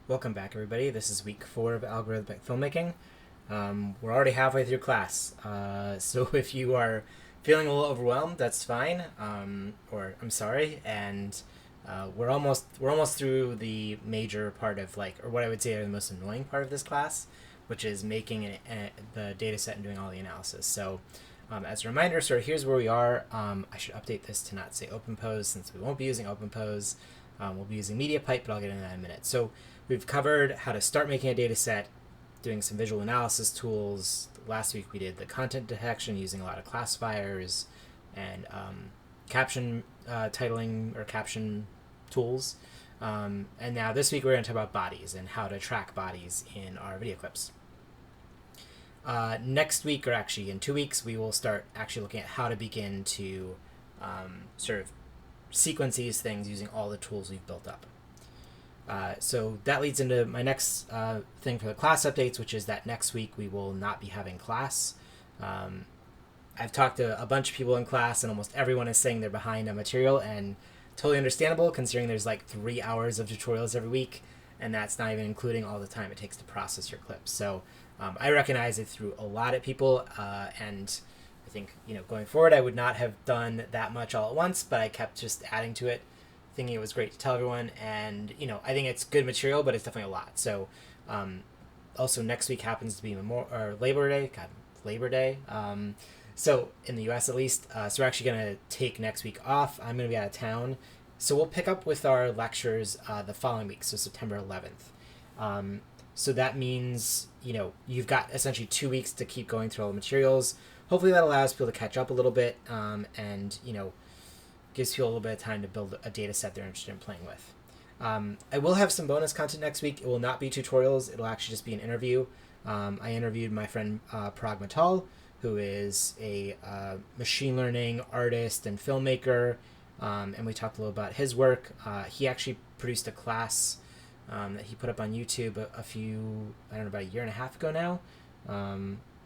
Welcome back, everybody. This is week 4 of algorithmic filmmaking. We're already halfway through class, so if you are feeling a little overwhelmed, that's fine. Or I'm sorry, and we're almost through the major part of or what I would say are the most annoying part of this class, which is making the data set and doing all the analysis. So, as a reminder, here's where we are. I should update this to not say OpenPose since we won't be using OpenPose. We'll be using MediaPipe, but I'll get into that in a minute. So we've covered how to start making a data set, doing some visual analysis tools. Last week we did the content detection using a lot of classifiers and caption titling or caption tools. And now this week we're going to talk about bodies and how to track bodies in our video clips. Next week, or actually in 2 weeks, we will start actually looking at how to begin to sort of sequence these things using all the tools we've built up. So that leads into my next thing for the class updates, which is that next week we will not be having class. I've talked to a bunch of people in class, and almost everyone is saying they're behind on material, and totally understandable considering there's 3 hours of tutorials every week, and that's not even including all the time it takes to process your clips. So I recognize it threw a lot at people, and I think, going forward, I would not have done that much all at once, but I kept just adding to it, thinking it was great to tell everyone. And, I think it's good material, but it's definitely a lot. So, also next week happens to be Labor Day. God, Labor Day. So in the U.S. at least. So we're actually going to take next week off. I'm going to be out of town. So we'll pick up with our lectures the following week, so September 11th. So that means, you've got essentially 2 weeks to keep going through all the materials. Hopefully that allows people to catch up a little bit and, gives people a little bit of time to build a data set they're interested in playing with. I will have some bonus content next week. It will not be tutorials. It'll actually just be an interview. I interviewed my friend Parag Mittal, who is a machine learning artist and filmmaker, and we talked a little about his work. He actually produced a class that he put up on YouTube about a year and a half ago now.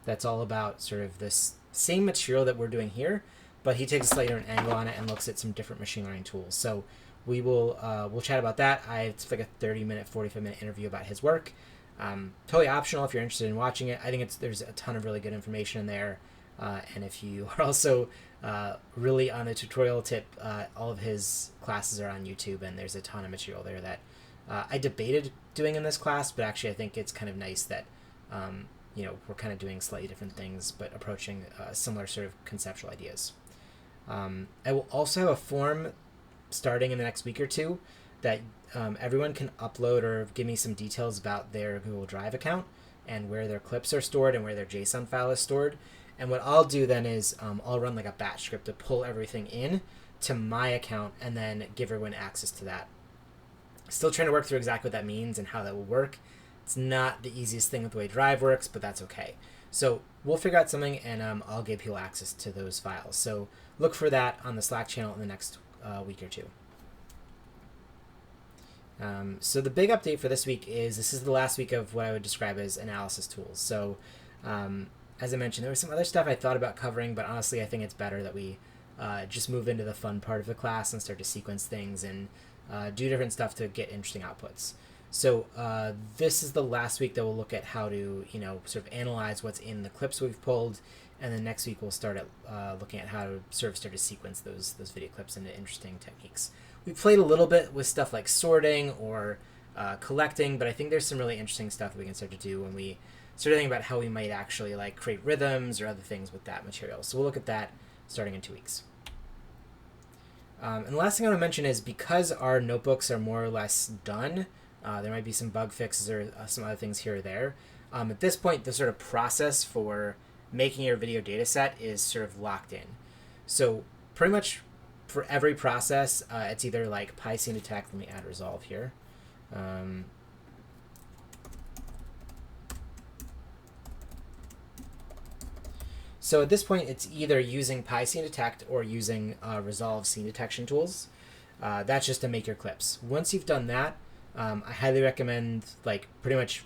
That's all about sort of this same material that we're doing here, but he takes a slightly different angle on it and looks at some different machine learning tools. So we'll chat about that. It's like a 30-minute, 45-minute interview about his work. Totally optional if you're interested in watching it. I think there's a ton of really good information in there. And if you are also really on the tutorial tip, all of his classes are on YouTube, and there's a ton of material there that I debated doing in this class, but actually I think it's kind of nice that we're kind of doing slightly different things, but approaching similar sort of conceptual ideas. I will also have a form starting in the next week or two that everyone can upload or give me some details about their Google Drive account and where their clips are stored and where their JSON file is stored. And what I'll do then is I'll run a batch script to pull everything in to my account and then give everyone access to that. Still trying to work through exactly what that means and how that will work. It's not the easiest thing with the way Drive works, but that's okay. So we'll figure out something, and I'll give people access to those files. So look for that on the Slack channel in the next week or two. So the big update for this week is this is the last week of what I would describe as analysis tools. So as I mentioned, there was some other stuff I thought about covering, but honestly I think it's better that we just move into the fun part of the class and start to sequence things and do different stuff to get interesting outputs. So this is the last week that we'll look at how to, sort of analyze what's in the clips we've pulled, and then next week we'll start at looking at how to sort of start to sequence those video clips into interesting techniques. We played a little bit with stuff like sorting or collecting, but I think there's some really interesting stuff that we can start to do when we start to think about how we might actually create rhythms or other things with that material. So we'll look at that starting in 2 weeks. And the last thing I want to mention is because our notebooks are more or less done, there might be some bug fixes or some other things here or there. At this point, the sort of process for making your video data set is sort of locked in. So pretty much for every process, it's either PyScene detect. Let me add resolve here. So at this point, it's either using PyScene detect or using resolve scene detection tools. That's just to make your clips. Once you've done that, I highly recommend pretty much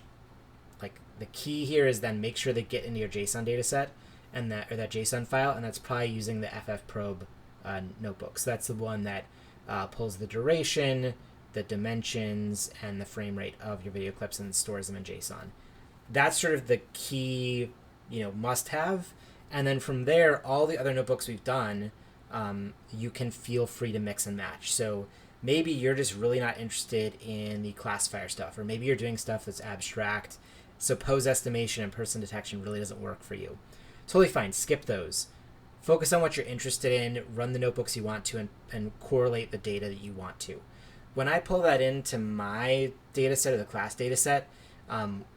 the key here is then make sure they get into your JSON data set and that JSON file, and that's probably using the FFmpeg notebook. So that's the one that pulls the duration, the dimensions and the frame rate of your video clips and stores them in JSON. That's sort of the key, must have. And then from there, all the other notebooks we've done, you can feel free to mix and match. So maybe you're just really not interested in the classifier stuff, or maybe you're doing stuff that's abstract. So pose estimation and person detection really doesn't work for you. Totally fine. Skip those. Focus on what you're interested in, run the notebooks you want to, and correlate the data that you want to. When I pull that into my data set or the class data set,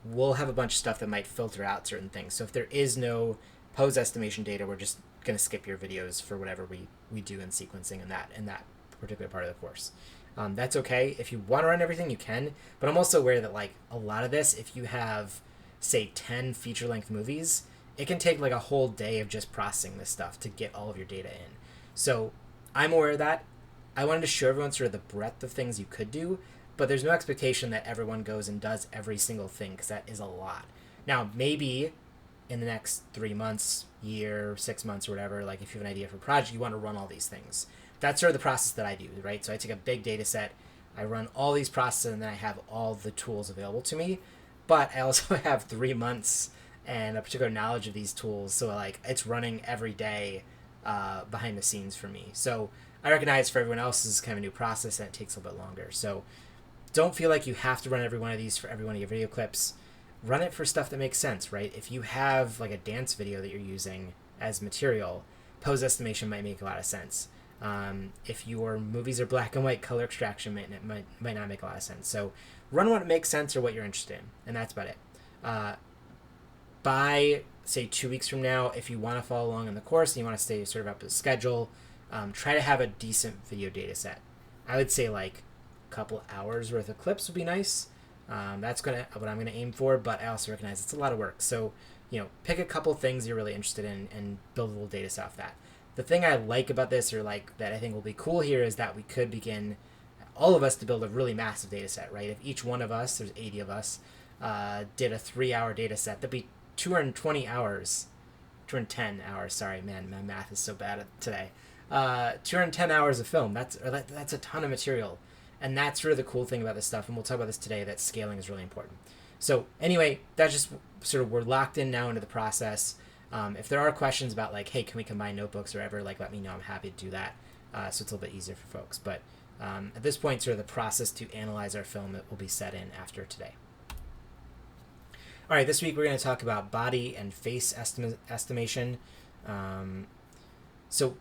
we'll have a bunch of stuff that might filter out certain things. So if there is no pose estimation data, we're just going to skip your videos for whatever we do in sequencing in that particular part of the course. That's okay. If you want to run everything, you can. But I'm also aware that like a lot of this, if you have, say, 10 feature-length movies, it can take like a whole day of just processing this stuff to get all of your data in. So I'm aware of that. I wanted to show everyone sort of the breadth of things you could do, but there's no expectation that everyone goes and does every single thing, because that is a lot. Now, maybe in the next 3 months, year, 6 months, or whatever, like if you have an idea for a project, you want to run all these things. That's sort of the process that I do, right? So I take a big data set, I run all these processes, and then I have all the tools available to me. But I also have 3 months and a particular knowledge of these tools, so like it's running every day behind the scenes for me. So I recognize for everyone else this is kind of a new process and it takes a little bit longer. So don't feel like you have to run every one of these for every one of your video clips. Run it for stuff that makes sense, right? If you have like a dance video that you're using as material, pose estimation might make a lot of sense. If your movies are black and white, color extraction might not make a lot of sense. So run what makes sense or what you're interested in, and that's about it. By, say, 2 weeks from now, if you want to follow along in the course and you want to stay sort of up to the schedule, try to have a decent video data set. I would say like a couple hours worth of clips would be nice. That's what I'm gonna aim for, but I also recognize it's a lot of work. So, pick a couple things you're really interested in and build a little data set off that. The thing I like about this, or like that I think will be cool here, is that we could begin, all of us, to build a really massive data set, right? If each one of us, there's 80 of us, did a 3-hour data set, that'd be 220 hours, 210 hours, sorry, man, my math is so bad today. 210 hours of film, that's a ton of material. And that's really the cool thing about this stuff, and we'll talk about this today, that scaling is really important. So anyway, that's just sort of, we're locked in now into the process. If there are questions about like, hey, can we combine notebooks or whatever, like let me know, I'm happy to do that. So it's a little bit easier for folks. But at this point, sort of the process to analyze our film, it will be set in after today. All right, this week we're going to talk about body and face estimation. So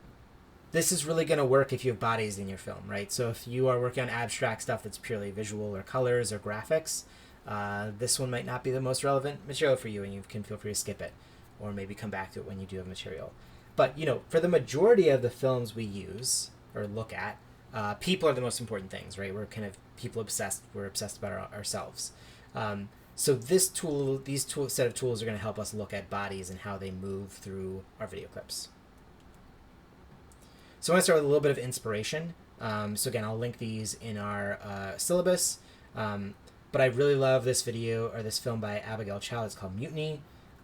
this is really going to work if you have bodies in your film, right? So if you are working on abstract stuff that's purely visual or colors or graphics, this one might not be the most relevant material for you, and you can feel free to skip it, or maybe come back to it when you do have material. But, for the majority of the films we use or look at, people are the most important things, right? We're kind of people obsessed. We're obsessed about ourselves. So these set of tools are going to help us look at bodies and how they move through our video clips. So I want to start with a little bit of inspiration. So again, I'll link these in our syllabus. But I really love this video, or this film by Abigail Child. It's called Mutiny.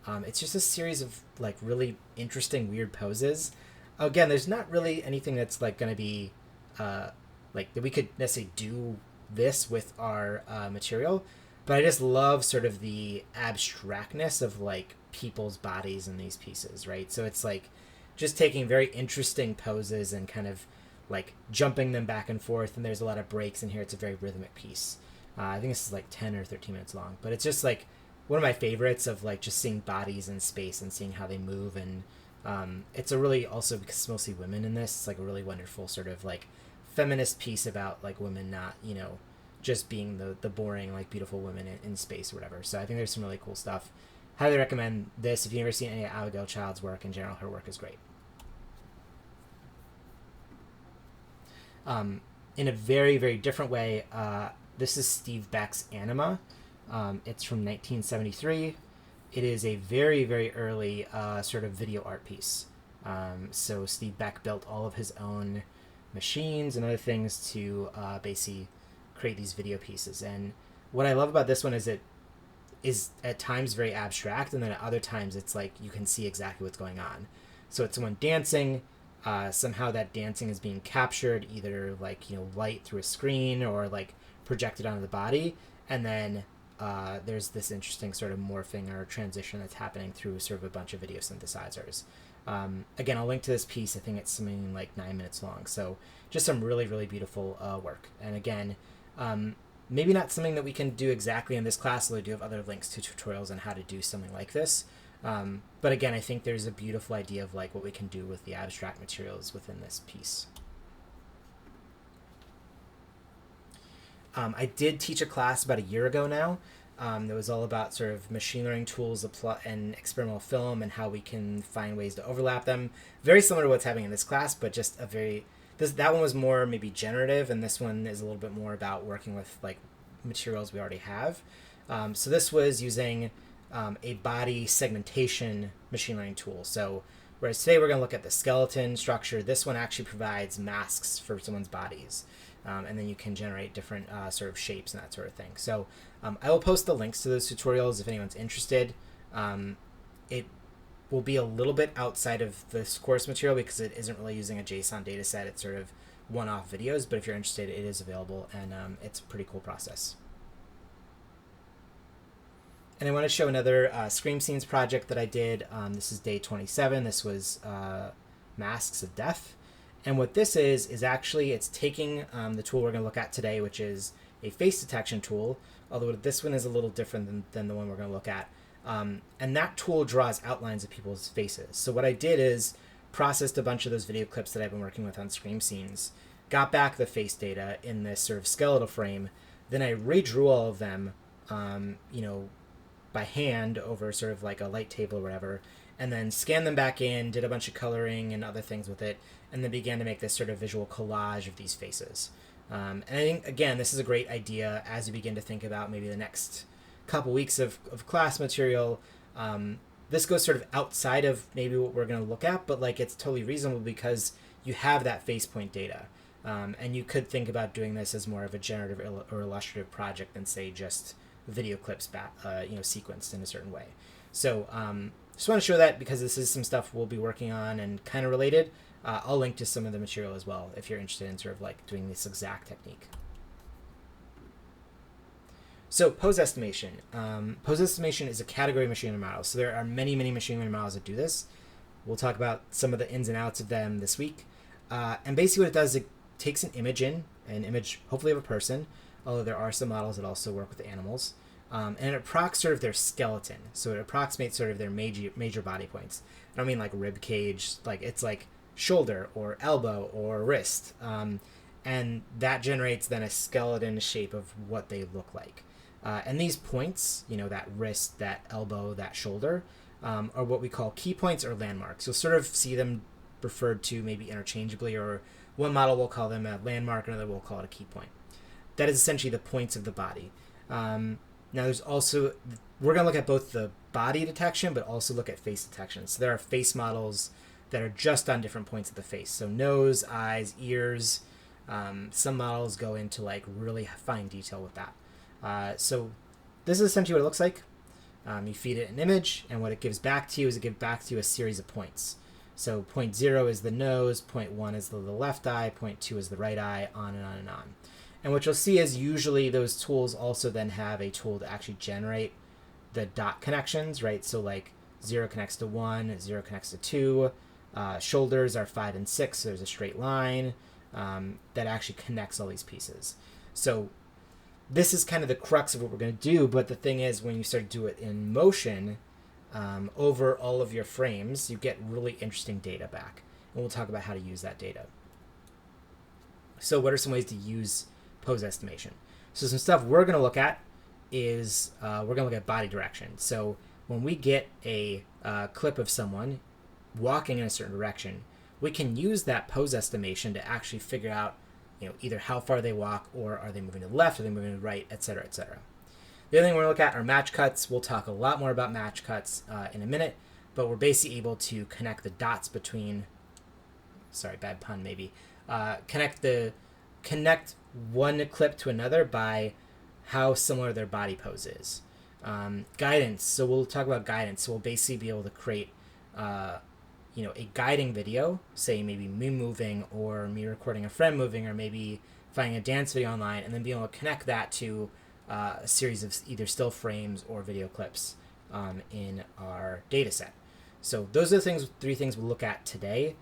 It's just a series of like really interesting, weird poses. Again, there's not really anything that's like going to be like that we could necessarily do this with our material. But I just love sort of the abstractness of like people's bodies in these pieces, right? So it's like just taking very interesting poses and kind of like jumping them back and forth, and there's a lot of breaks in here. It's a very rhythmic piece. I think this is like 10 or 13 minutes long, but it's just like one of my favorites of like just seeing bodies in space and seeing how they move. And it's a really, also because it's mostly women in this, it's like a really wonderful sort of like feminist piece about like women not, just being the boring, like beautiful women in space or whatever. So I think there's some really cool stuff. Highly recommend this. If you've never seen any of Abigail Child's work in general, her work is great. In a very, very different way, this is Steve Beck's Anima. It's from 1973. It is a very, very early sort of video art piece. So Steve Beck built all of his own machines and other things to basically create these video pieces. And what I love about this one is it is at times very abstract, and then at other times it's like you can see exactly what's going on. So it's someone dancing. Somehow that dancing is being captured, either like light through a screen, or like projected onto the body, and then there's this interesting sort of morphing or transition that's happening through sort of a bunch of video synthesizers. Again, I'll link to this piece. I think it's something like 9 minutes long. So just some really, really beautiful work. And again, maybe not something that we can do exactly in this class, although I do have other links to tutorials on how to do something like this. But again, I think there's a beautiful idea of like what we can do with the abstract materials within this piece. I did teach a class about a year ago now that was all about sort of machine learning tools and experimental film and how we can find ways to overlap them. Very similar to what's happening in this class, but just that one was more maybe generative, and this one is a little bit more about working with like materials we already have. So this was using a body segmentation machine learning tool. So whereas today we're going to look at the skeleton structure, this one actually provides masks for someone's bodies. And then you can generate different sort of shapes and that sort of thing. So I will post the links to those tutorials if anyone's interested. It will be a little bit outside of this course material because it isn't really using a JSON data set. It's sort of one-off videos, but if you're interested, it is available, and it's a pretty cool process. And I want to show another Scream Scenes project that I did. This is day 27. This was Masks of Death. And what this is actually it's taking the tool we're going to look at today, which is a face detection tool, although this one is a little different than the one we're going to look at. And that tool draws outlines of people's faces. So what I did is processed a bunch of those video clips that I've been working with on Scream Scenes, got back the face data in this sort of skeletal frame, then I redrew all of them, by hand over sort of like a light table or whatever, and then scanned them back in, did a bunch of coloring and other things with it, and then began to make this sort of visual collage of these faces. And I think, again, this is a great idea as you begin to think about maybe the next couple weeks of class material. This goes sort of outside of maybe what we're going to look at, but like it's totally reasonable because you have that face point data. And you could think about doing this as more of a generative or illustrative project than, say, just video clips sequenced in a certain way. So just want to show that because this is some stuff we'll be working on and kind of related. I'll link to some of the material as well if you're interested in sort of like doing this exact technique. So pose estimation. Pose estimation is a category of machine learning models. So there are many, many machine learning models that do this. We'll talk about some of the ins and outs of them this week. And basically what it does is it takes an image hopefully of a person, although there are some models that also work with animals. And it approximates sort of their skeleton. So it approximates sort of their major body points. I don't mean like rib cage, like it's like shoulder or elbow or wrist. And that generates then a skeleton shape of what they look like. And these points, that wrist, that elbow, that shoulder, are what we call key points or landmarks. You'll sort of see them referred to maybe interchangeably, or one model will call them a landmark, another will call it a key point. That is essentially the points of the body. Now there's also, we're going to look at both the body detection, but also look at face detection. So there are face models that are just on different points of the face. So nose, eyes, ears. Some models go into like really fine detail with that. So this is essentially what it looks like. You feed it an image, and what it gives back to you is it gives back to you a series of points. So point 0 is the nose, point 1 is the left eye, point 2 is the right eye, on and on and on. And what you'll see is usually those tools also then have a tool to actually generate the dot connections, right? So like 0 connects to 1, 0 connects to 2. Shoulders are 5 and 6, so there's a straight line that actually connects all these pieces. So this is kind of the crux of what we're going to do, but the thing is when you start to do it in motion over all of your frames, you get really interesting data back. And we'll talk about how to use that data. So what are some ways to use pose estimation? So some stuff we're going to look at is we're going to look at body direction. So when we get a clip of someone walking in a certain direction, we can use that pose estimation to actually figure out either how far they walk, or are they moving to the left, are they moving to the right, etc., etc. The other thing we're going to look at are match cuts. We'll talk a lot more about match cuts in a minute, but we're basically able to connect the dots between, sorry, bad pun maybe, connect one clip to another by how similar their body pose is. Guidance, so we'll talk about guidance. So we'll basically be able to create a guiding video, say maybe me moving or me recording a friend moving, or maybe finding a dance video online, and then being able to connect that to a series of either still frames or video clips in our data set. So those are the three things we'll look at today.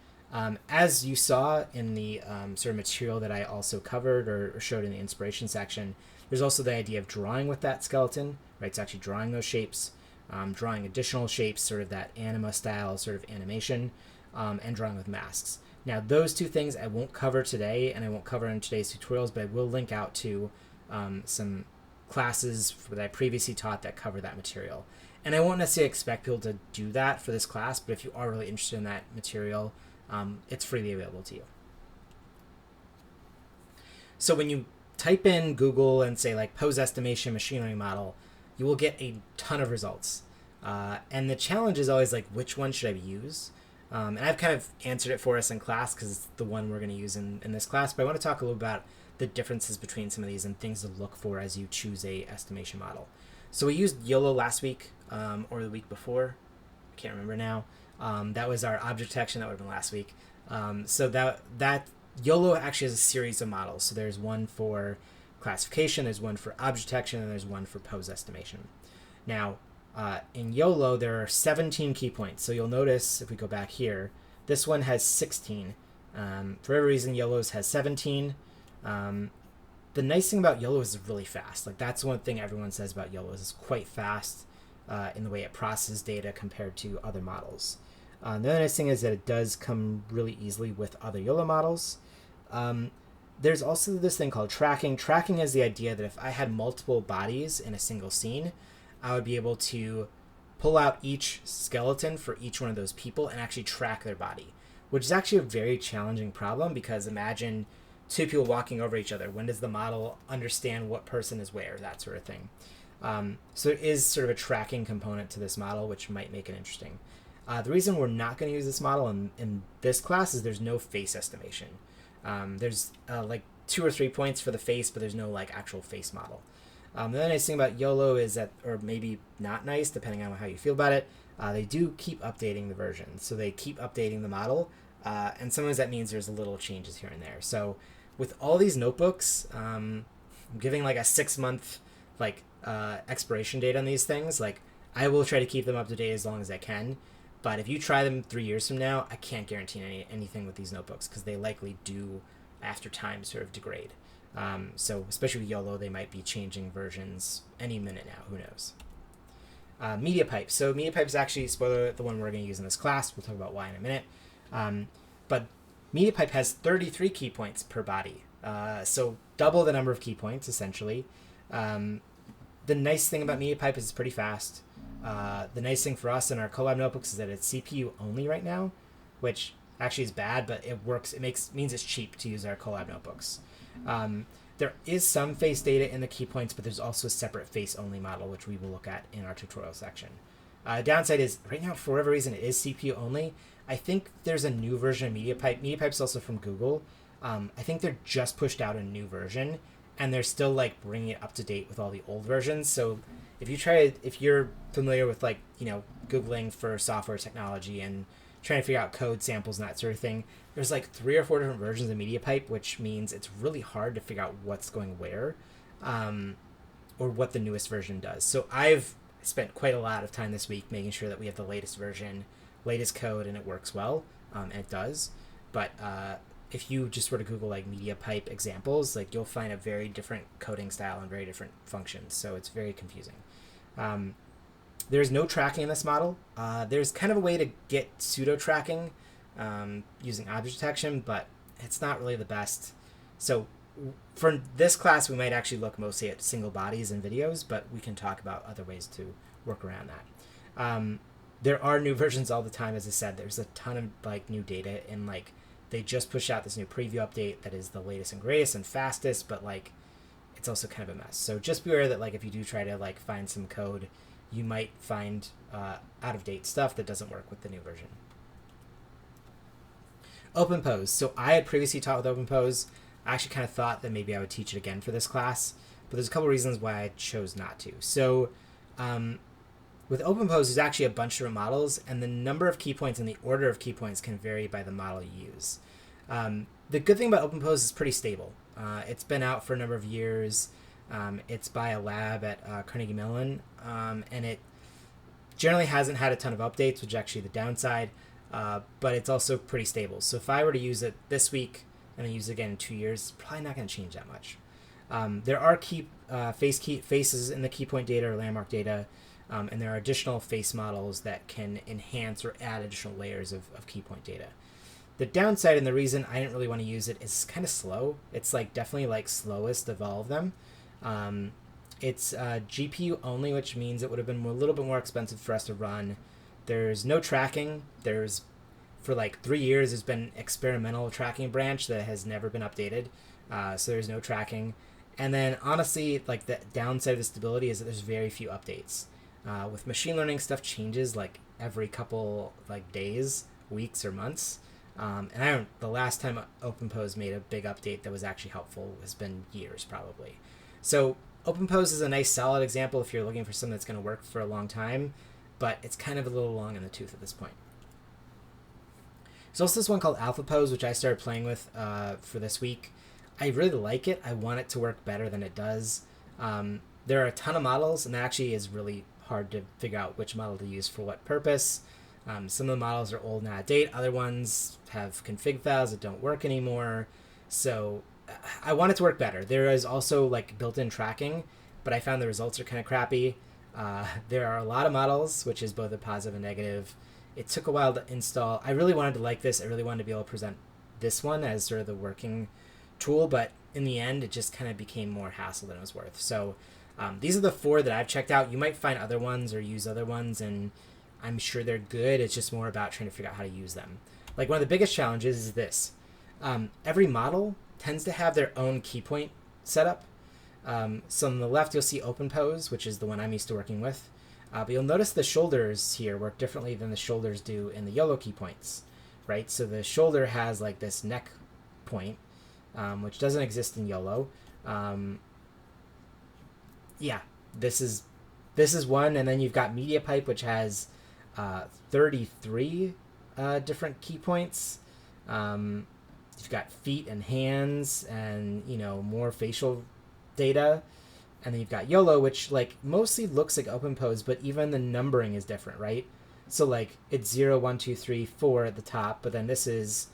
As you saw in the sort of material that I also covered or showed in the inspiration section, there's also the idea of drawing with that skeleton, right? It's actually drawing those shapes, drawing additional shapes, sort of that anima style sort of animation, and drawing with masks. Now, those two things I won't cover today, and I won't cover in today's tutorials, but I will link out to some classes that I previously taught that cover that material. And I won't necessarily expect people to do that for this class, but if you are really interested in that material, it's freely available to you. So when you type in Google and say like pose estimation machine learning model, you will get a ton of results. And the challenge is always like, which one should I use? And I've kind of answered it for us in class because it's the one we're going to use in this class. But I want to talk a little about the differences between some of these and things to look for as you choose a estimation model. So we used YOLO last week or the week before. I can't remember now. That was our object detection. That would have been last week. So that YOLO actually has a series of models. So there's one for classification, there's one for object detection, and there's one for pose estimation. Now, in YOLO, there are 17 key points. So you'll notice if we go back here, this one has 16. For every reason, YOLO's has 17. The nice thing about YOLO is it's really fast. Like that's one thing everyone says about YOLO is it's quite fast in the way it processes data compared to other models. The other nice thing is that it does come really easily with other YOLO models. There's also this thing called tracking. Tracking is the idea that if I had multiple bodies in a single scene, I would be able to pull out each skeleton for each one of those people and actually track their body, which is actually a very challenging problem because imagine two people walking over each other. When does the model understand what person is where? That sort of thing. So there is sort of a tracking component to this model, which might make it interesting. The reason we're not going to use this model in this class is there's no face estimation. There's like 2 or 3 points for the face, but there's no like actual face model. The other nice thing about YOLO is that, or maybe not nice, depending on how you feel about it, they do keep updating the version. So they keep updating the model, and sometimes that means there's little changes here and there. So with all these notebooks, I'm giving like a 6-month like expiration date on these things. Like I will try to keep them up to date as long as I can. But if you try them 3 years from now, I can't guarantee anything with these notebooks because they likely do, after time, sort of degrade. So especially with YOLO, they might be changing versions any minute now. Who knows? MediaPipe. So MediaPipe is actually, spoiler alert, the one we're going to use in this class. We'll talk about why in a minute. But MediaPipe has 33 key points per body. So double the number of key points, essentially. The nice thing about MediaPipe is it's pretty fast. The nice thing for us in our Colab notebooks is that it's CPU only right now, which actually is bad, but it works. It means it's cheap to use our Colab notebooks. There is some face data in the key points, but there's also a separate face only model, which we will look at in our tutorial section. Downside is right now, for whatever reason, it is CPU only. I think there's a new version of MediaPipe. MediaPipe's also from Google. I think they're just pushed out a new version, and they're still like bringing it up to date with all the old versions. So if you're familiar with like, Googling for software technology and trying to figure out code samples and that sort of thing, there's like 3 or 4 different versions of MediaPipe, which means it's really hard to figure out what's going where, or what the newest version does. So I've spent quite a lot of time this week making sure that we have the latest version, latest code, and it works well, and it does. But if you just were to Google like MediaPipe examples, like you'll find a very different coding style and very different functions. So it's very confusing. There's no tracking in this model. There's kind of a way to get pseudo tracking using object detection, but it's not really the best. So for this class, we might actually look mostly at single bodies and videos, but we can talk about other ways to work around that. There are new versions all the time. As I said, there's a ton of like new data, and like they just pushed out this new preview update that is the latest and greatest and fastest, but like it's also kind of a mess. So just be aware that like if you do try to like find some code, you might find out of date stuff that doesn't work with the new version. OpenPose. So I had previously taught with OpenPose. I actually kind of thought that maybe I would teach it again for this class, but there's a couple reasons why I chose not to. So with OpenPose, there's actually a bunch of different models, and the number of key points and the order of key points can vary by the model you use. The good thing about OpenPose is pretty stable. It's been out for a number of years. It's by a lab at Carnegie Mellon, and it generally hasn't had a ton of updates, which is actually the downside, but it's also pretty stable. So if I were to use it this week and then use it again in 2 years, it's probably not going to change that much. There are faces in the key point data or landmark data, and there are additional face models that can enhance or add additional layers of key point data. The downside and the reason I didn't really want to use it is it's kind of slow. It's like definitely like slowest of all of them. It's GPU only, which means it would have been a little bit more expensive for us to run. There's no tracking. For like 3 years, there's been experimental tracking branch that has never been updated. So there's no tracking. And then honestly, like the downside of the stability is that there's very few updates. With machine learning, stuff changes like every couple like days, weeks, or months. And the last time OpenPose made a big update that was actually helpful has been years probably. So OpenPose is a nice solid example if you're looking for something that's going to work for a long time, but it's kind of a little long in the tooth at this point. There's also this one called AlphaPose, which I started playing with for this week. I really like it. I want it to work better than it does. There are a ton of models, and that actually is really hard to figure out which model to use for what purpose. Some of the models are old and out of date. Other ones have config files that don't work anymore. So I want it to work better. There is also like built-in tracking, but I found the results are kind of crappy. There are a lot of models, which is both a positive and negative. It took a while to install. I really wanted to like this. I really wanted to be able to present this one as sort of the working tool, but in the end, it just kind of became more hassle than it was worth. So these are the 4 that I've checked out. You might find other ones or use other ones, and I'm sure they're good. It's just more about trying to figure out how to use them. Like one of the biggest challenges is this. Every model tends to have their own key point setup. So on the left, you'll see OpenPose, which is the one I'm used to working with. But you'll notice the shoulders here work differently than the shoulders do in the YOLO key points, right? So the shoulder has like this neck point, which doesn't exist in YOLO. This is one, and then you've got MediaPipe, which has 33 different key points. You've got feet and hands, and more facial data, and then you've got YOLO, which like mostly looks like OpenPose, but even the numbering is different, right? So like it's 0, 1, 2, 3, 4 at the top, but then this is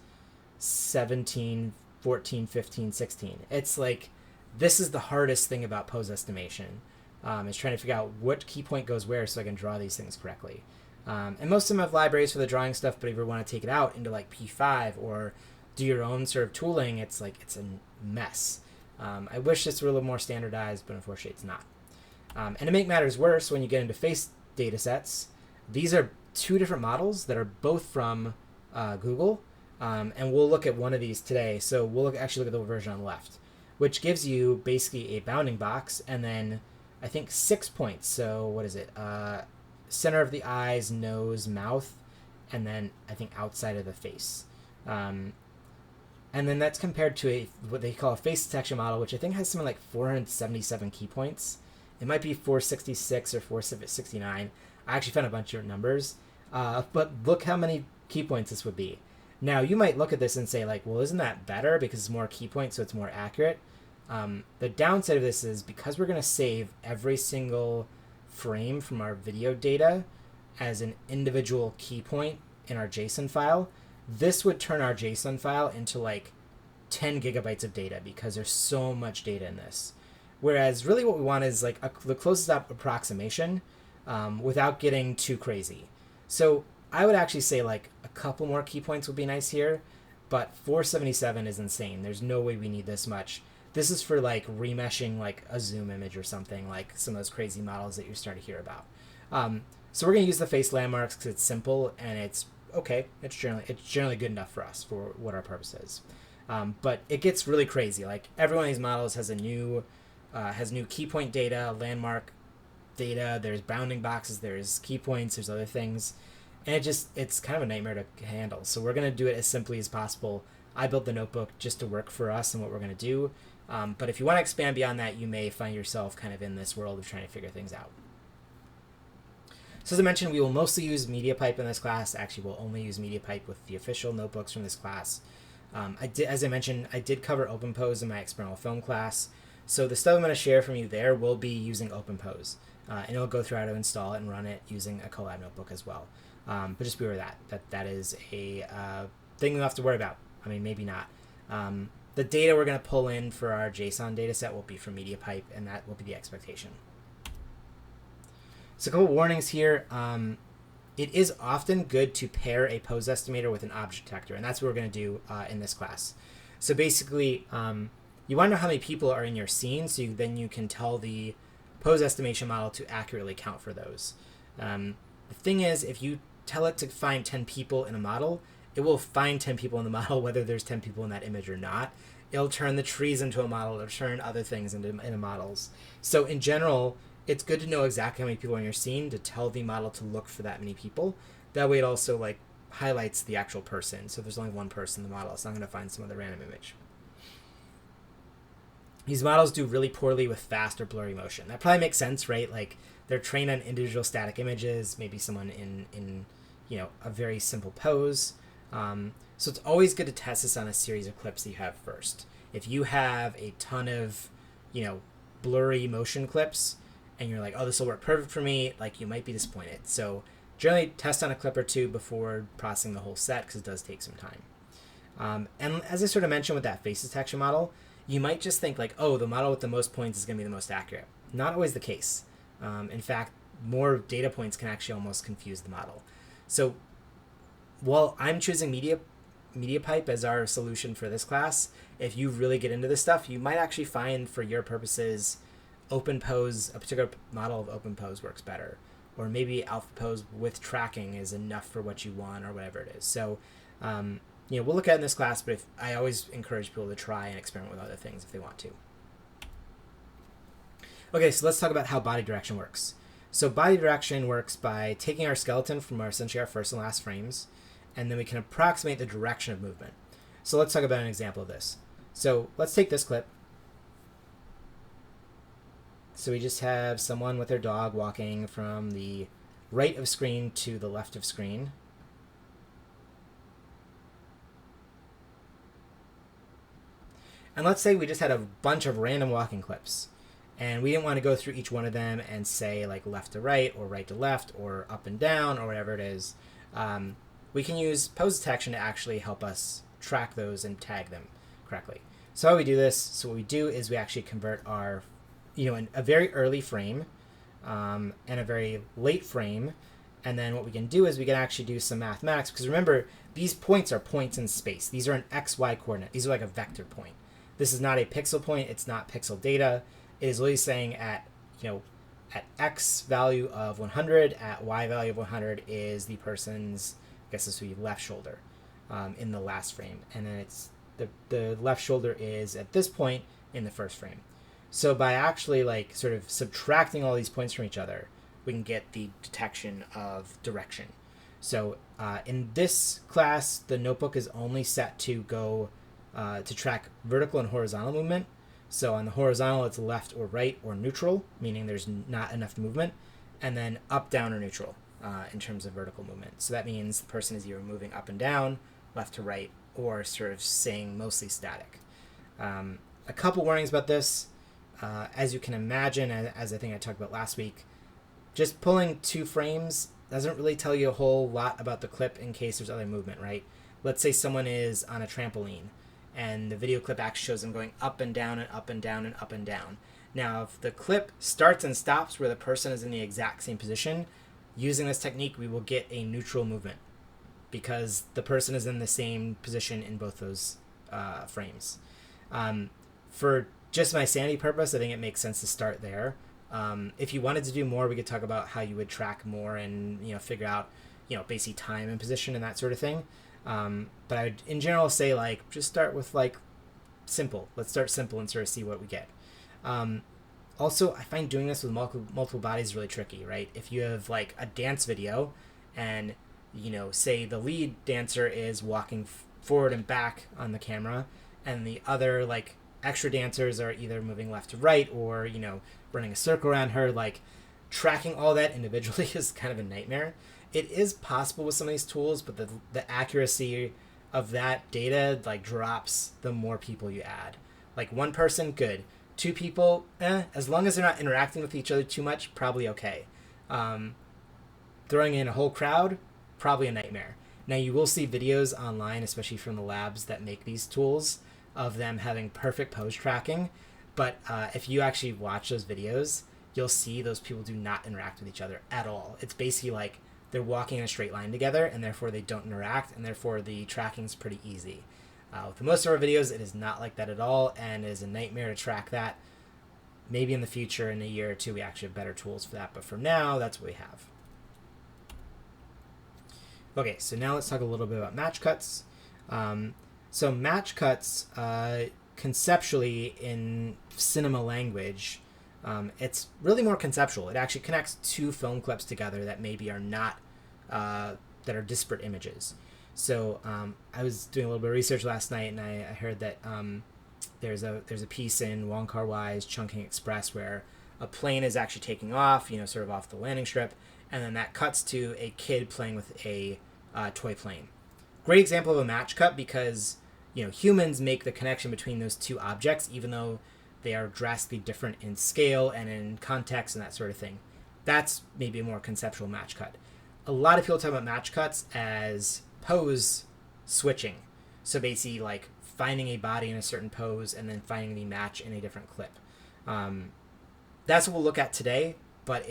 17, 14, 15, 16. It's like this is the hardest thing about pose estimation. Is trying to figure out what key point goes where so I can draw these things correctly. And most of them have libraries for the drawing stuff, but if you want to take it out into like P5 or do your own sort of tooling, it's a mess. I wish this were a little more standardized, but unfortunately it's not. And to make matters worse, when you get into face data sets, these are 2 different models that are both from Google, and we'll look at one of these today. So we'll actually look at the version on the left, which gives you basically a bounding box and then I think 6 points. So what is it? Center of the eyes, nose, mouth, and then I think outside of the face. And then that's compared to what they call a face detection model, which I think has something like 477 key points. It might be 466 or 469. I actually found a bunch of numbers. But look how many key points this would be. Now, you might look at this and say, like, well, isn't that better because it's more key points, so it's more accurate? The downside of this is because we're going to save every single frame from our video data as an individual key point in our JSON file, this would turn our JSON file into like 10 gigabytes of data because there's so much data in this. Whereas really what we want is like the closest up approximation without getting too crazy. So I would actually say like a couple more key points would be nice here, but 477 is insane. There's no way we need this much. This is for like remeshing like a zoom image or something, like some of those crazy models that you're starting to hear about. So we're going to use the face landmarks because it's simple and it's okay. It's generally good enough for us for what our purpose is. But it gets really crazy. Like every one of these models has new key point data, landmark data. There's bounding boxes. There's key points. There's other things, and it's kind of a nightmare to handle. So we're going to do it as simply as possible. I built the notebook just to work for us and what we're going to do. But if you want to expand beyond that, you may find yourself kind of in this world of trying to figure things out. So as I mentioned, we will mostly use MediaPipe in this class. Actually, we'll only use MediaPipe with the official notebooks from this class. As I mentioned, I did cover OpenPose in my experimental film class. So the stuff I'm going to share from you there will be using OpenPose. And it'll go through how to install it and run it using a Colab notebook as well. But just be aware of that is a thing you'll have to worry about. I mean, maybe not. The data we're going to pull in for our JSON data set will be from MediaPipe, and that will be the expectation. So a couple warnings here. It is often good to pair a pose estimator with an object detector, and that's what we're going to do in this class. So basically, you want to know how many people are in your scene, so then you can tell the pose estimation model to accurately count for those. The thing is, if you tell it to find 10 people in a model, it will find 10 people in the model whether there's 10 people in that image or not. It'll turn the trees into a model, it'll turn other things into models. So in general, it's good to know exactly how many people are in your scene to tell the model to look for that many people. That way it also like highlights the actual person. So if there's only one person in the model, it's not going to find some other random image. These models do really poorly with fast or blurry motion. That probably makes sense, right? Like they're trained on individual static images, maybe someone in a very simple pose. So it's always good to test this on a series of clips that you have first. If you have a ton of, blurry motion clips and you're like, oh, this will work perfect for me, like you might be disappointed. So generally test on a clip or two before processing the whole set because it does take some time. And as I sort of mentioned with that face detection model, you might just think like, oh, the model with the most points is going to be the most accurate. Not always the case. In fact, more data points can actually almost confuse the model. So while I'm choosing MediaPipe as our solution for this class, if you really get into this stuff, you might actually find for your purposes OpenPose, a particular model of OpenPose works better. Or maybe AlphaPose with tracking is enough for what you want or whatever it is. So, we'll look at it in this class, but I always encourage people to try and experiment with other things if they want to. Okay, so let's talk about how body direction works. So body direction works by taking our skeleton from essentially our first and last frames, and then we can approximate the direction of movement. So let's talk about an example of this. So let's take this clip. So we just have someone with their dog walking from the right of screen to the left of screen. And let's say we just had a bunch of random walking clips, and we didn't want to go through each one of them and say like left to right or right to left or up and down or whatever it is. We can use pose detection to actually help us track those and tag them correctly. So how we do this, so what we do is we actually convert our, a very early frame and a very late frame. And then what we can do is we can actually do some mathematics, because remember, these points are points in space. These are an XY coordinate. These are like a vector point. This is not a pixel point. It's not pixel data. It is literally saying at X value of 100, at Y value of 100 is the person's, I guess this would be left shoulder in the last frame. And then it's the left shoulder is at this point in the first frame. So by actually like sort of subtracting all these points from each other, we can get the detection of direction. So in this class, the notebook is only set to go to track vertical and horizontal movement. So on the horizontal, it's left or right or neutral, meaning there's not enough movement, and then up, down, or neutral in terms of vertical movement. So that means the person is either moving up and down, left to right, or sort of staying mostly static. A couple warnings about this. As you can imagine, as I think I talked about last week, just pulling 2 frames doesn't really tell you a whole lot about the clip in case there's other movement, right? Let's say someone is on a trampoline, and the video clip actually shows them going up and down and up and down and up and down. Now, if the clip starts and stops where the person is in the exact same position, using this technique, we will get a neutral movement because the person is in the same position in both those frames. For just my sanity purpose, I think it makes sense to start there. If you wanted to do more, we could talk about how you would track more and figure out basically time and position and that sort of thing. But I would in general say like just start with like simple. Let's start simple and sort of see what we get. Also, I find doing this with multiple bodies is really tricky, right? If you have like a dance video and say the lead dancer is walking forward and back on the camera, and the other like extra dancers are either moving left to right or running a circle around her, like tracking all that individually is kind of a nightmare. It is possible with some of these tools, but the accuracy of that data like drops the more people you add. Like one person, good. Two people, as long as they're not interacting with each other too much, probably okay. Throwing in a whole crowd, probably a nightmare. Now you will see videos online, especially from the labs that make these tools, of them having perfect pose tracking. But if you actually watch those videos, you'll see those people do not interact with each other at all. It's basically like they're walking in a straight line together, and therefore they don't interact, and therefore the tracking is pretty easy. With most of our videos, it is not like that at all, and it is a nightmare to track that. Maybe in the future, in a year or two, we actually have better tools for that, but for now, that's what we have. Okay, so now let's talk a little bit about match cuts. So match cuts, conceptually in cinema language, it's really more conceptual. It actually connects two film clips together that maybe are not, that are disparate images. So I was doing a little bit of research last night, and I heard that there's a piece in Wong Kar-wai's Chungking Express where a plane is actually taking off, sort of off the landing strip, and then that cuts to a kid playing with a toy plane. Great example of a match cut because humans make the connection between those two objects, even though they are drastically different in scale and in context and that sort of thing. That's maybe a more conceptual match cut. A lot of people talk about match cuts as pose switching. So basically like finding a body in a certain pose and then finding the match in a different clip. That's what we'll look at today, but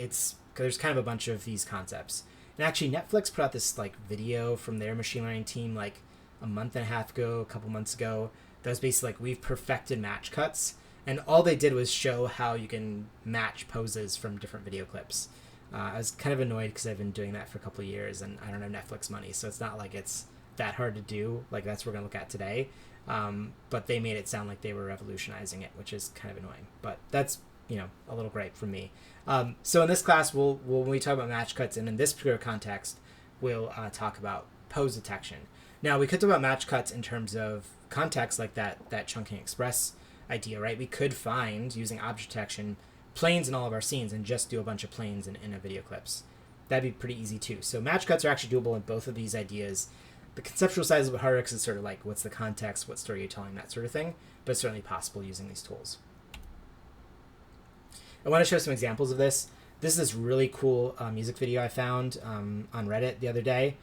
there's kind of a bunch of these concepts. And actually Netflix put out this like video from their machine learning team like a month and a half ago, a couple months ago, that was basically like, we've perfected match cuts. And all they did was show how you can match poses from different video clips. I was kind of annoyed because I've been doing that for a couple of years and I don't have Netflix money, so it's not like it's that hard to do. Like that's what we're going to look at today. But they made it sound like they were revolutionizing it, which is kind of annoying. But that's, a little gripe from me. So in this class, when we talk about match cuts, and in this particular context, we'll talk about pose detection. Now, we could talk about match cuts in terms of context, like that Chungking Express idea, right? We could find, using object detection, planes in all of our scenes and just do a bunch of planes in a video clips. That'd be pretty easy too. So match cuts are actually doable in both of these ideas. The conceptual side is a bit harder because it's sort of like, what's the context, what story you're telling, that sort of thing, but it's certainly possible using these tools. I want to show some examples of this. This is this really cool music video I found on Reddit the other day.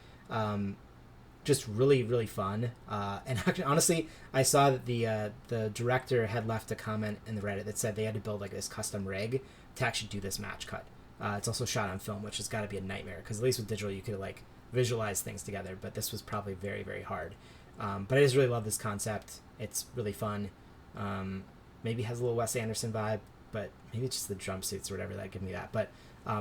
Just really, really fun. And actually, honestly, I saw that the director had left a comment in the Reddit that said they had to build like this custom rig to actually do this match cut. It's also shot on film, which has got to be a nightmare because at least with digital you could like visualize things together, but this was probably very, very hard. But I just really love this concept. It's really fun. Maybe has a little Wes Anderson vibe, but maybe it's just the drum suits or whatever that give me that. But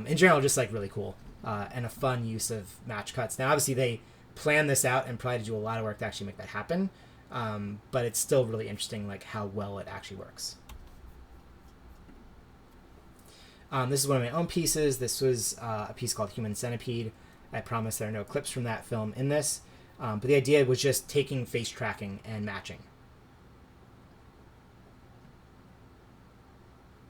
in general, just like really cool and a fun use of match cuts. Now, obviously, they plan this out and probably do a lot of work to actually make that happen. But it's still really interesting, like how well it actually works. This is one of my own pieces. This was a piece called Human Centipede. I promise there are no clips from that film in this. But the idea was just taking face tracking and matching.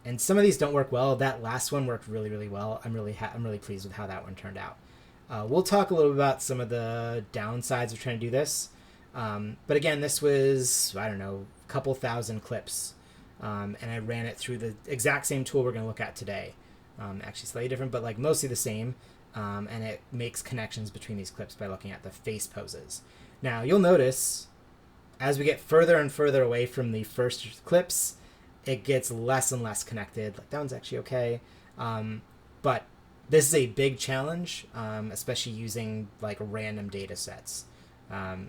And some of these don't work well. That last one worked really, really well. I'm really pleased with how that one turned out. We'll talk a little about some of the downsides of trying to do this. But again, this was, I don't know, a couple thousand clips. And I ran it through the exact same tool we're going to look at today. Actually slightly different, but like mostly the same. And it makes connections between these clips by looking at the face poses. Now, you'll notice as we get further and further away from the first clips, it gets less and less connected. Like that one's actually okay. But this is a big challenge, especially using like random data sets.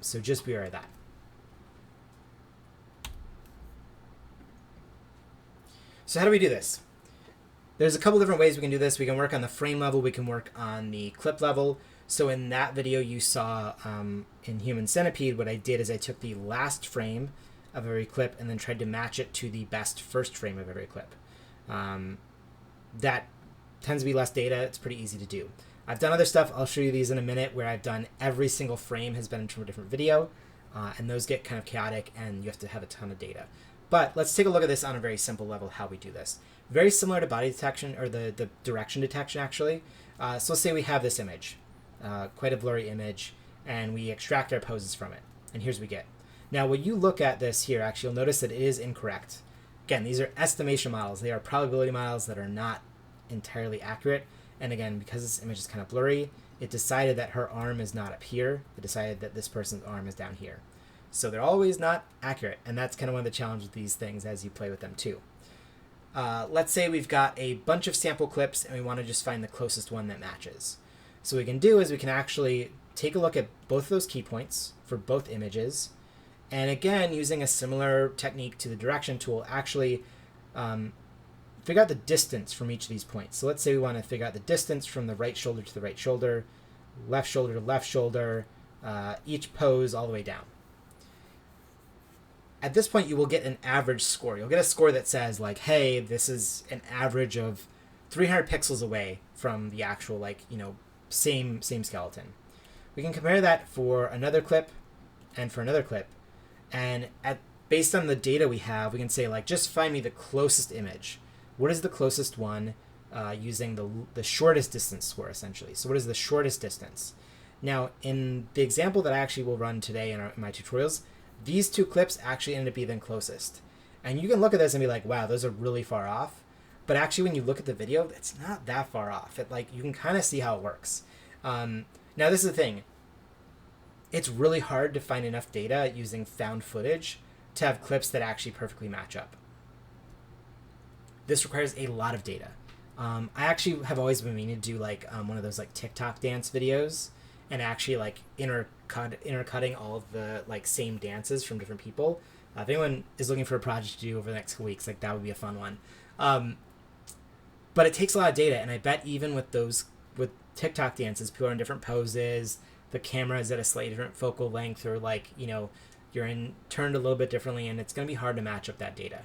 So just be aware of that. So how do we do this? There's a couple different ways we can do this. We can work on the frame level. We can work on the clip level. So in that video you saw in Human Centipede, what I did is I took the last frame of every clip and then tried to match it to the best first frame of every clip. That tends to be less data. It's pretty easy to do. I've done other stuff. I'll show you these in a minute where I've done every single frame has been from a different video. And those get kind of chaotic and you have to have a ton of data. But let's take a look at this on a very simple level, how we do this. Very similar to body detection, or the direction detection, actually. So let's say we have this image, quite a blurry image, and we extract our poses from it. And here's what we get. Now, when you look at this here, actually, you'll notice that it is incorrect. Again, these are estimation models. They are probability models that are not entirely accurate. And again, because this image is kind of blurry, it decided that her arm is not up here. It decided that this person's arm is down here. So they're always not accurate. And that's kind of one of the challenges with these things as you play with them too. Let's say we've got a bunch of sample clips and we want to just find the closest one that matches. So what we can do is we can actually take a look at both of those key points for both images. And again, using a similar technique to the direction tool, actually figure out the distance from each of these points. So let's say we want to figure out the distance from the right shoulder to the right shoulder, left shoulder to left shoulder, each pose all the way down. At this point, you will get an average score. You'll get a score that says, like, hey, this is an average of 300 pixels away from the actual, like, you know, same skeleton. We can compare that for another clip and for another clip. And based on the data we have, we can say, like, just find me the closest image. What is the closest one using the shortest distance score, essentially? So what is the shortest distance? Now, in the example that I actually will run today in my tutorials, these two clips actually end up being the closest. And you can look at this and be like, wow, those are really far off. But actually, when you look at the video, it's not that far off. You can kind of see how it works. Now, this is the thing. It's really hard to find enough data using found footage to have clips that actually perfectly match up. This requires a lot of data. I actually have always been meaning to do like one of those like TikTok dance videos and actually like intercutting all of the like same dances from different people. If anyone is looking for a project to do over the next couple weeks, like that would be a fun one. But it takes a lot of data, and I bet even with TikTok dances, people are in different poses, the camera is at a slightly different focal length, or like, you know, you're turned a little bit differently, and it's going to be hard to match up that data.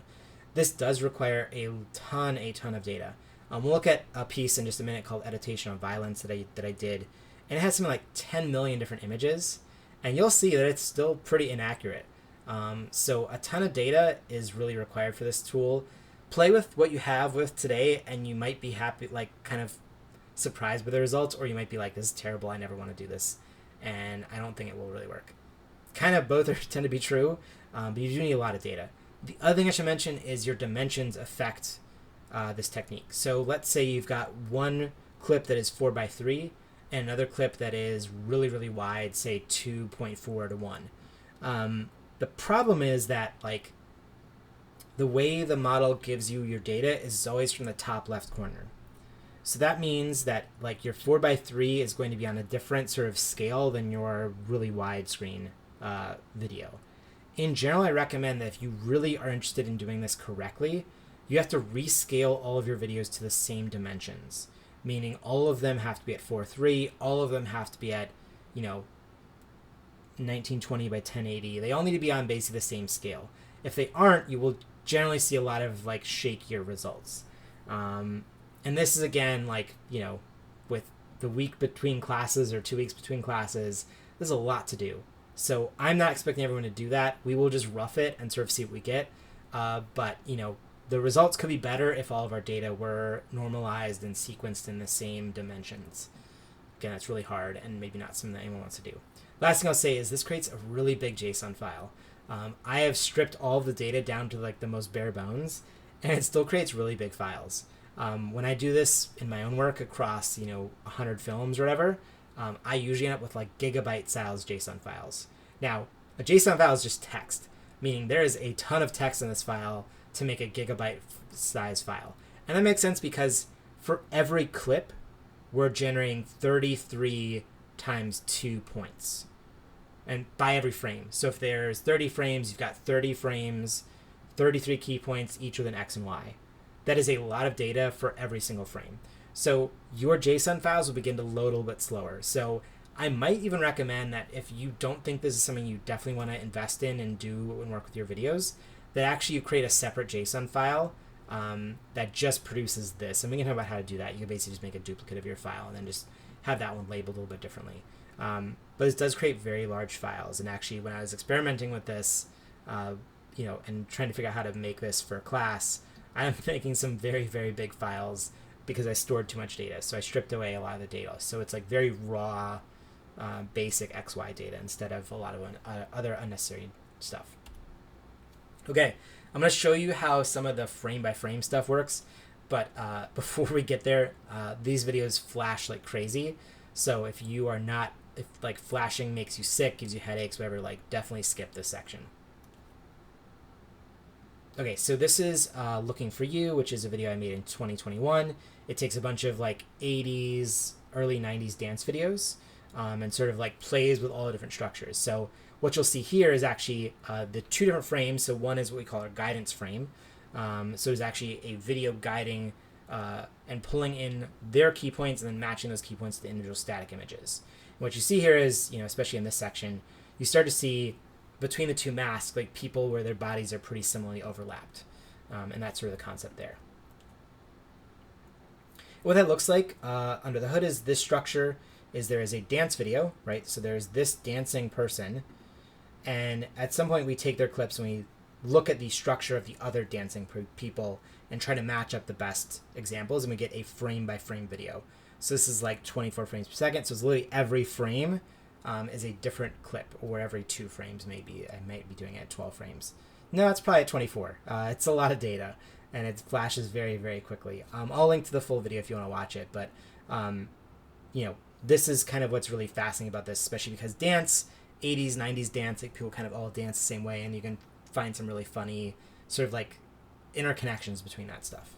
This does require a ton of data. We'll look at a piece in just a minute called Editation on Violence that I did, and it has something like 10 million different images, and you'll see that it's still pretty inaccurate. So a ton of data is really required for this tool. Play with what you have with today, and you might be happy, like kind of surprised by the results, or you might be like, this is terrible, I never want to do this, and I don't think it will really work. Kind of both tend to be true, but you do need a lot of data. The other thing I should mention is your dimensions affect this technique. So let's say you've got one clip that is 4:3 and another clip that is really wide, say 2.4 to 1. The problem is that like the way the model gives you your data is always from the top left corner. So that means that like your 4:3 is going to be on a different sort of scale than your really widescreen video. In general, I recommend that if you really are interested in doing this correctly, you have to rescale all of your videos to the same dimensions, meaning all of them have to be at 4:3, all of them have to be at, you know, 1920 by 1080. They all need to be on basically the same scale. If they aren't, you will generally see a lot of like shakier results. And this is again, like, you know, with the week between classes or 2 weeks between classes, there's a lot to do. So I'm not expecting everyone to do that. We will just rough it and sort of see what we get. But, you know, the results could be better if all of our data were normalized and sequenced in the same dimensions. Again, that's really hard and maybe not something that anyone wants to do. Last thing I'll say is this creates a really big JSON file. I have stripped all of the data down to like the most bare bones, and it still creates really big files. When I do this in my own work across, you know, 100 films or whatever, I usually end up with like gigabyte size JSON files. Now, a JSON file is just text, meaning there is a ton of text in this file to make a gigabyte size file. And that makes sense because for every clip, we're generating 33 times 2 points. And by every frame. So if there's 30 frames, you've got 30 frames, 33 key points, each with an X and Y. That is a lot of data for every single frame. So your JSON files will begin to load a little bit slower. So I might even recommend that if you don't think this is something you definitely want to invest in and do and work with your videos, that actually you create a separate JSON file that just produces this. And we can talk about how to do that. You can basically just make a duplicate of your file and then just have that one labeled a little bit differently. But it does create very large files. And actually, when I was experimenting with this, you know, and trying to figure out how to make this for a class, I'm making some very big files because I stored too much data. So I stripped away a lot of the data. So it's like very raw basic XY data instead of a lot of other unnecessary stuff. Okay, I'm going to show you how some of the frame by frame stuff works, but before we get there, these videos flash like crazy. So if you are not, if like flashing makes you sick, gives you headaches, whatever, like definitely skip this section. Okay, so this is Looking for You, which is a video I made in 2021. It takes a bunch of like 80s, early 90s dance videos and sort of like plays with all the different structures. So what you'll see here is actually the two different frames. So one is what we call our guidance frame. So it's actually a video guiding and pulling in their key points and then matching those key points to the individual static images. And what you see here is, especially in this section, you start to see between the two masks, like people where their bodies are pretty similarly overlapped. And that's sort of the concept there. What that looks like under the hood is this structure is there is a dance video, right? So there's this dancing person. And at some point we take their clips and we look at the structure of the other dancing people and try to match up the best examples, and we get a frame by frame video. So this is like 24 frames per second. So it's literally every frame is a different clip, or every 2 frames maybe. I might be doing it at 12 frames. No, it's probably at 24. It's a lot of data, and it flashes very, very quickly. I'll link to the full video if you want to watch it, but this is kind of what's really fascinating about this, especially because dance, 80s, 90s dance, like people kind of all dance the same way, and you can find some really funny sort of like interconnections between that stuff.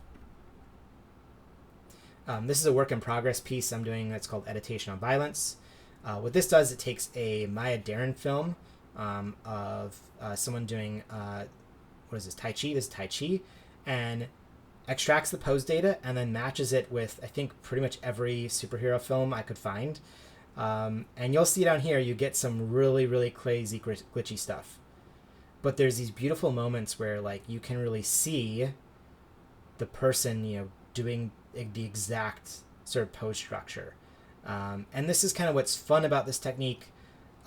This is a work in progress piece I'm doing that's called Editation on Violence. What this does, it takes a Maya Deren film of someone doing, what is this, Tai Chi? This is Tai Chi, and extracts the pose data and then matches it with, I think, pretty much every superhero film I could find. And you'll see down here, you get some really, really crazy, glitchy stuff. But there's these beautiful moments where, like, you can really see the person, doing the exact sort of pose structure. And this is kind of what's fun about this technique,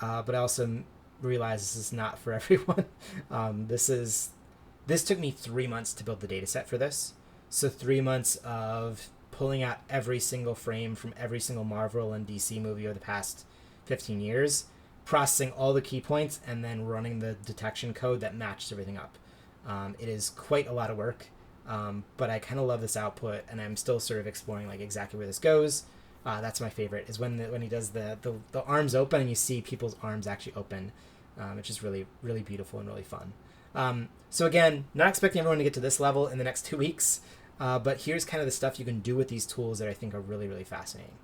but I also realize this is not for everyone. This took me 3 months to build the data set for this. So 3 months of pulling out every single frame from every single Marvel and DC movie over the past 15 years, processing all the key points, and then running the detection code that matches everything up. It is quite a lot of work, but I kind of love this output, and I'm still sort of exploring like exactly where this goes. That's my favorite, is when he does the arms open and you see people's arms actually open, which is really, really beautiful and really fun. So again, not expecting everyone to get to this level in the next 2 weeks, but here's kind of the stuff you can do with these tools that I think are really, really fascinating.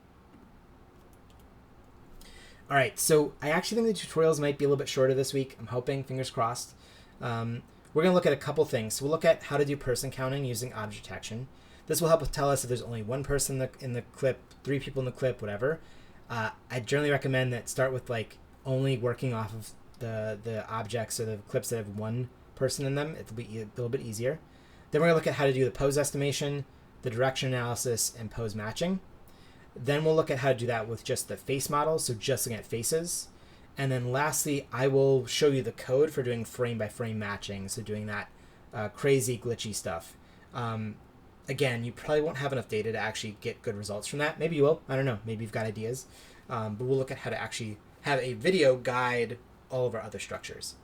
All right, so I actually think the tutorials might be a little bit shorter this week. I'm hoping, fingers crossed. We're going to look at a couple things. So we'll look at how to do person counting using object detection. This will help tell us if there's only one person in the clip, 3 people in the clip, whatever. I generally recommend that start with like only working off of the objects or the clips that have one person in them. It'll be a little bit easier. Then we're going to look at how to do the pose estimation, the direction analysis, and pose matching. Then we'll look at how to do that with just the face model, so just looking at faces. And then lastly, I will show you the code for doing frame by frame matching, so doing that crazy glitchy stuff. Again, you probably won't have enough data to actually get good results from that. Maybe you will. I don't know. Maybe you've got ideas. But we'll look at how to actually have a video guide all of our other structures.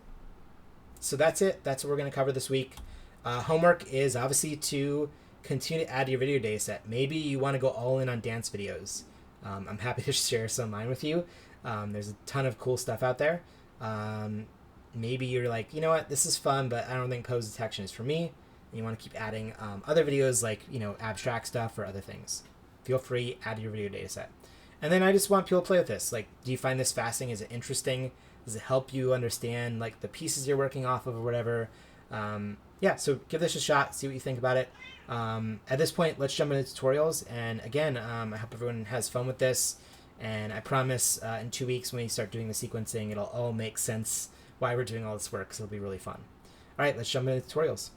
So that's it. That's what we're going to cover this week. Homework is obviously to continue to add to your video data set. Maybe you want to go all in on dance videos. I'm happy to share some of mine with you. There's a ton of cool stuff out there. Maybe you're like, you know what, this is fun, but I don't think pose detection is for me. And you want to keep adding other videos like, abstract stuff or other things. Feel free, add to your video data set. And then I just want people to play with this. Like, do you find this fascinating? Is it interesting? Does it help you understand like the pieces you're working off of or whatever? Yeah, so give this a shot, see what you think about it. At this point, let's jump into tutorials. And again, I hope everyone has fun with this. And I promise in 2 weeks when we start doing the sequencing, it'll all make sense why we're doing all this work. So it'll be really fun. All right, let's jump into tutorials.